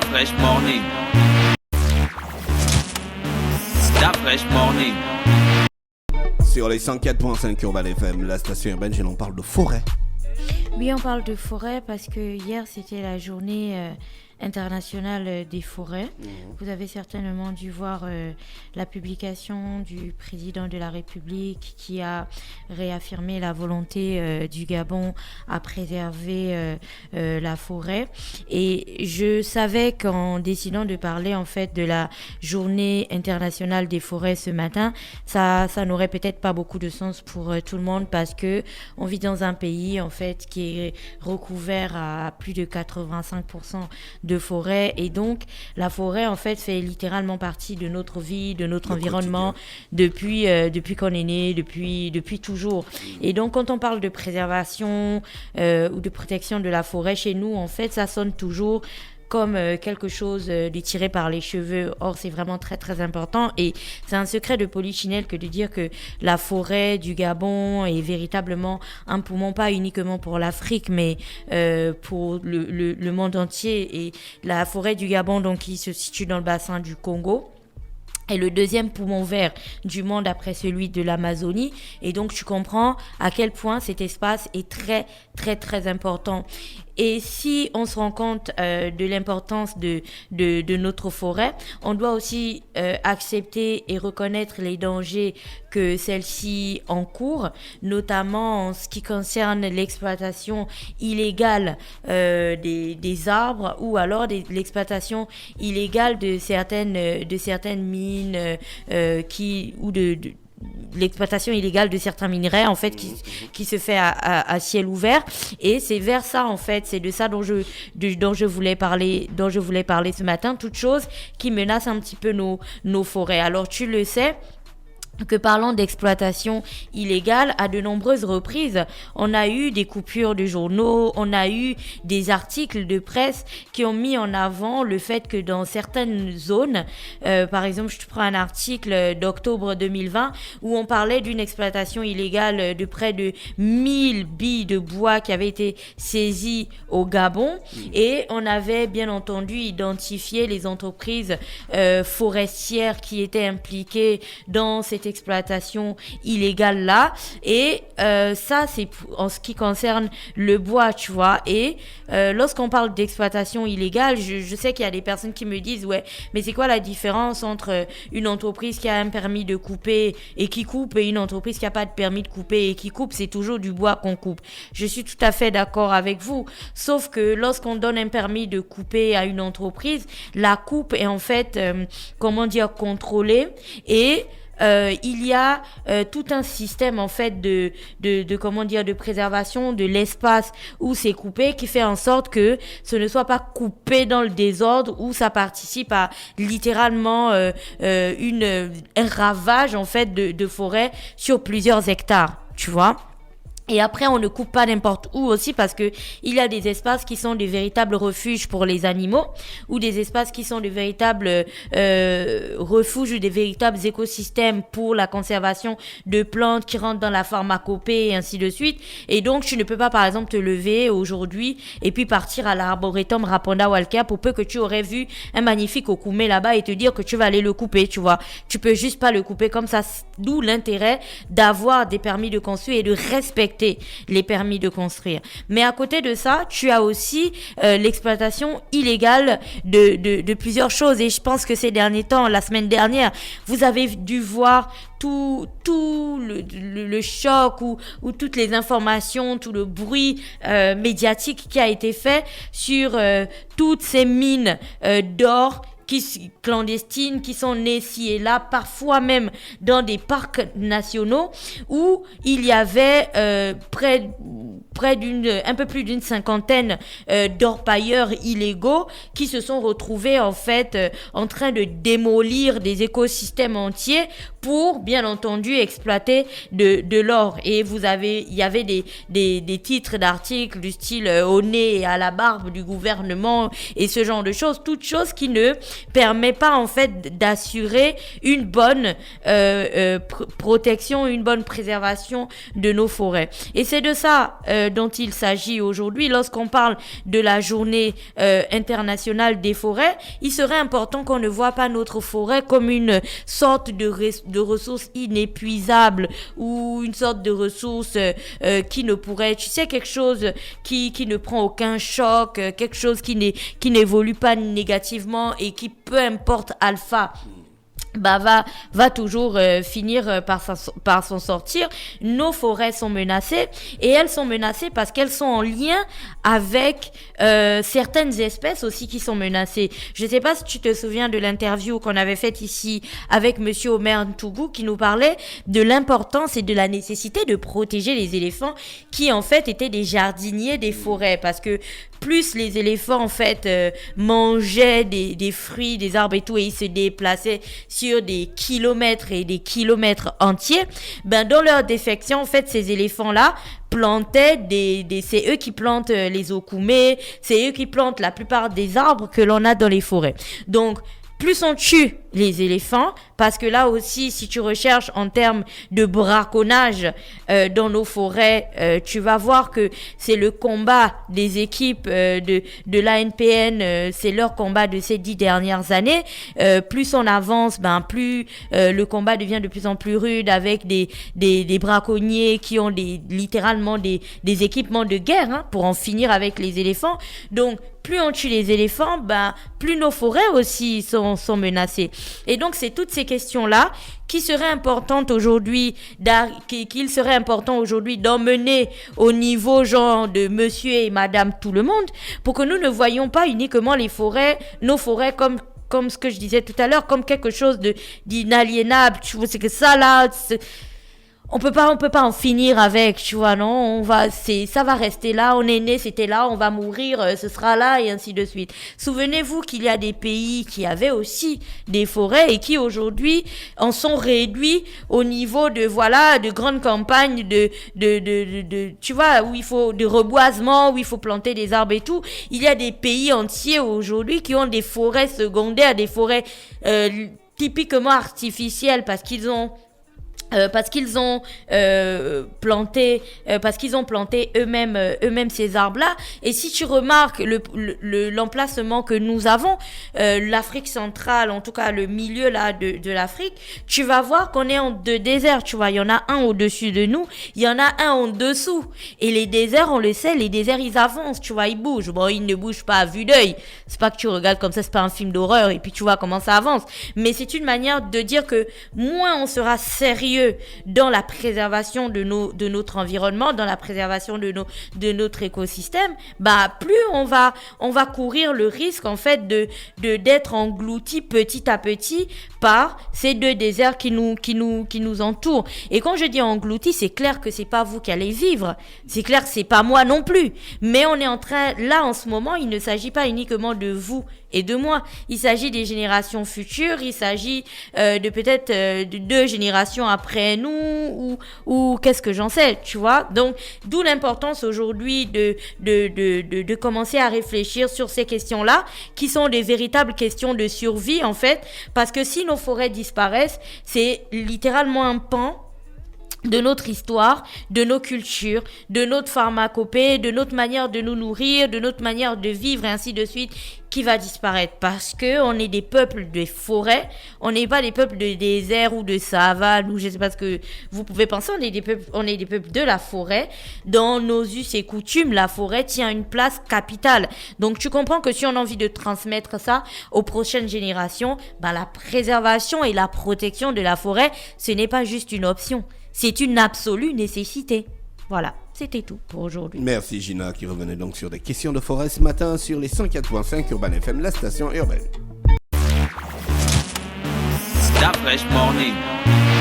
Fresh Morning. Fresh Morning. Sur les 104.5 Urban FM, la station urbaine, on parle de forêt. Oui, on parle de forêt parce que hier, c'était la journée internationale des forêts. Vous avez certainement dû voir la publication du président de la République qui a réaffirmé la volonté du Gabon à préserver la forêt. Et je savais qu'en décidant de parler en fait de la journée internationale des forêts ce matin, ça n'aurait peut-être pas beaucoup de sens pour tout le monde parce que on vit dans un pays en fait qui est recouvert à plus de 85% de forêt, et donc la forêt en fait fait littéralement partie de notre vie, de notre environnement depuis qu'on est né, depuis toujours. Et donc quand on parle de préservation ou de protection de la forêt chez nous, en fait ça sonne toujours comme quelque chose de tiré par les cheveux. Or, c'est vraiment très, très important. Et c'est un secret de Polichinelle que de dire que la forêt du Gabon est véritablement un poumon, pas uniquement pour l'Afrique, mais pour le monde entier. Et la forêt du Gabon, donc, qui se situe dans le bassin du Congo, est le deuxième poumon vert du monde après celui de l'Amazonie. Et donc, tu comprends à quel point cet espace est très, très, très important. Et si on se rend compte de l'importance de notre forêt, on doit aussi accepter et reconnaître les dangers que celle-ci encourt, notamment en ce qui concerne l'exploitation illégale des arbres, ou alors l'exploitation illégale de certaines mines l'exploitation illégale de certains minerais en fait qui se fait à ciel ouvert. Et c'est vers ça en fait, c'est de ça dont je voulais parler ce matin, toute chose qui menace un petit peu nos forêts. Alors tu le sais que parlant d'exploitation illégale, à de nombreuses reprises, on a eu des coupures de journaux, on a eu des articles de presse qui ont mis en avant le fait que dans certaines zones, par exemple, je te prends un article d'octobre 2020 où on parlait d'une exploitation illégale de près de 1000 billes de bois qui avaient été saisies au Gabon, et on avait bien entendu identifié les entreprises forestières qui étaient impliquées dans cette exploitation illégale là. Et ça c'est en ce qui concerne le bois, tu vois. Et lorsqu'on parle d'exploitation illégale, je sais qu'il y a des personnes qui me disent ouais, mais c'est quoi la différence entre une entreprise qui a un permis de couper et qui coupe et une entreprise qui a pas de permis de couper et qui coupe? C'est toujours du bois qu'on coupe. Je suis tout à fait d'accord avec vous, sauf que lorsqu'on donne un permis de couper à une entreprise, la coupe est en fait contrôlée, et il y a tout un système en fait de préservation de l'espace où c'est coupé, qui fait en sorte que ce ne soit pas coupé dans le désordre, où ça participe à littéralement un ravage en fait de forêt sur plusieurs hectares, tu vois. Et après, on ne coupe pas n'importe où aussi, parce que il y a des espaces qui sont des véritables refuges pour les animaux, ou des espaces qui sont de véritables refuges ou des véritables écosystèmes pour la conservation de plantes qui rentrent dans la pharmacopée et ainsi de suite. Et donc, tu ne peux pas, par exemple, te lever aujourd'hui et puis partir à l'arboretum Raponda Walker pour peu que tu aurais vu un magnifique okoumé là-bas et te dire que tu vas aller le couper, tu vois. Tu peux juste pas le couper comme ça. D'où l'intérêt d'avoir des permis de construire et de respecter les permis de construire. Mais à côté de ça, tu as aussi l'exploitation illégale de plusieurs choses. Et je pense que ces derniers temps, la semaine dernière, vous avez dû voir tout le choc ou toutes les informations, tout le bruit médiatique qui a été fait sur toutes ces mines d'or clandestines qui sont nées ci et là, parfois même dans des parcs nationaux, où il y avait un peu plus d'une cinquantaine d'orpailleurs illégaux qui se sont retrouvés en fait en train de démolir des écosystèmes entiers pour bien entendu exploiter de l'or. Et il y avait des titres d'articles du style au nez et à la barbe du gouvernement et ce genre de choses, toutes choses qui ne permet pas en fait d'assurer une bonne protection, une bonne préservation de nos forêts. Et c'est de ça dont il s'agit aujourd'hui, lorsqu'on parle de la journée internationale des forêts, il serait important qu'on ne voit pas notre forêt comme une sorte de ressource inépuisable ou une sorte de ressource qui ne pourrait, tu sais, quelque chose qui ne prend aucun choc, quelque chose qui n'évolue pas négativement et qui, peu importe alpha, va toujours finir par s'en sortir. Nos forêts sont menacées, et elles sont menacées parce qu'elles sont en lien avec certaines espèces aussi qui sont menacées. Je sais pas si tu te souviens de l'interview qu'on avait faite ici avec monsieur Omer Ntougou, qui nous parlait de l'importance et de la nécessité de protéger les éléphants qui en fait étaient des jardiniers des forêts, parce que plus les éléphants en fait mangeaient des fruits, des arbres et tout, et ils se déplaçaient sur des kilomètres et des kilomètres entiers, dans leur défection en fait ces éléphants là plantaient c'est eux qui plantent les okoumés, c'est eux qui plantent la plupart des arbres que l'on a dans les forêts. Donc plus on tue les éléphants, parce que là aussi, si tu recherches en termes de braconnage dans nos forêts, tu vas voir que c'est le combat des équipes de l'ANPN, c'est leur combat de ces 10 dernières années. Plus on avance, plus le combat devient de plus en plus rude, avec des braconniers qui ont littéralement des équipements de guerre pour en finir avec les éléphants. Donc, plus on tue les éléphants, plus nos forêts aussi sont menacées. Et donc, c'est toutes ces questions-là qu'il serait important aujourd'hui d'emmener au niveau genre de monsieur et madame tout le monde, pour que nous ne voyions pas uniquement nos forêts comme ce que je disais tout à l'heure, comme quelque chose d'inaliénable. Tu vois, c'est que ça là, on peut pas en finir avec, tu vois, non, ça va rester là, on est né, c'était là, on va mourir, ce sera là, et ainsi de suite. Souvenez-vous qu'il y a des pays qui avaient aussi des forêts et qui aujourd'hui en sont réduits au niveau de grandes campagnes tu vois, où il faut de reboisement, où il faut planter des arbres et tout. Il y a des pays entiers aujourd'hui qui ont des forêts secondaires, des forêts typiquement artificielles, parce qu'ils ont planté eux-mêmes ces arbres-là. Et si tu remarques l'emplacement que nous avons, l'Afrique centrale, en tout cas le milieu là de l'Afrique, tu vas voir qu'on est en deux déserts, tu vois. Il y en a un au-dessus de nous, il y en a un en dessous. Et les déserts, on le sait, les déserts ils avancent, tu vois, ils bougent. Bon, ils ne bougent pas à vue d'œil. C'est pas que tu regardes comme ça, c'est pas un film d'horreur et puis tu vois comment ça avance. Mais c'est une manière de dire que moins on sera sérieux dans la préservation de notre environnement, dans la préservation de notre écosystème, plus on va courir le risque en fait d'être englouti petit à petit par ces deux déserts qui nous entourent. Et quand je dis englouti, c'est clair que c'est pas vous qui allez vivre, c'est clair que c'est pas moi non plus, mais on est en train, là en ce moment, il ne s'agit pas uniquement de vous et de moi, il s'agit des générations futures, il s'agit de peut-être de 2 générations après nous, ou qu'est-ce que j'en sais, tu vois. Donc d'où l'importance aujourd'hui de commencer à réfléchir sur ces questions-là, qui sont des véritables questions de survie en fait, parce que si nos forêts disparaissent, c'est littéralement un pan de notre histoire, de nos cultures, de notre pharmacopée, de notre manière de nous nourrir, de notre manière de vivre et ainsi de suite, qui va disparaître, parce que on est des peuples de forêt, on n'est pas des peuples de désert ou de savane, ou je sais pas ce que vous pouvez penser, on est des peuples de la forêt. Dans nos us et coutumes, la forêt tient une place capitale. Donc tu comprends que si on a envie de transmettre ça aux prochaines générations, la préservation et la protection de la forêt, ce n'est pas juste une option, c'est une absolue nécessité. Voilà, c'était tout pour aujourd'hui. Merci Gina, qui revenait donc sur des questions de forêt ce matin sur les 104.5 Urban FM, la station urbaine. Stop Fresh Morning.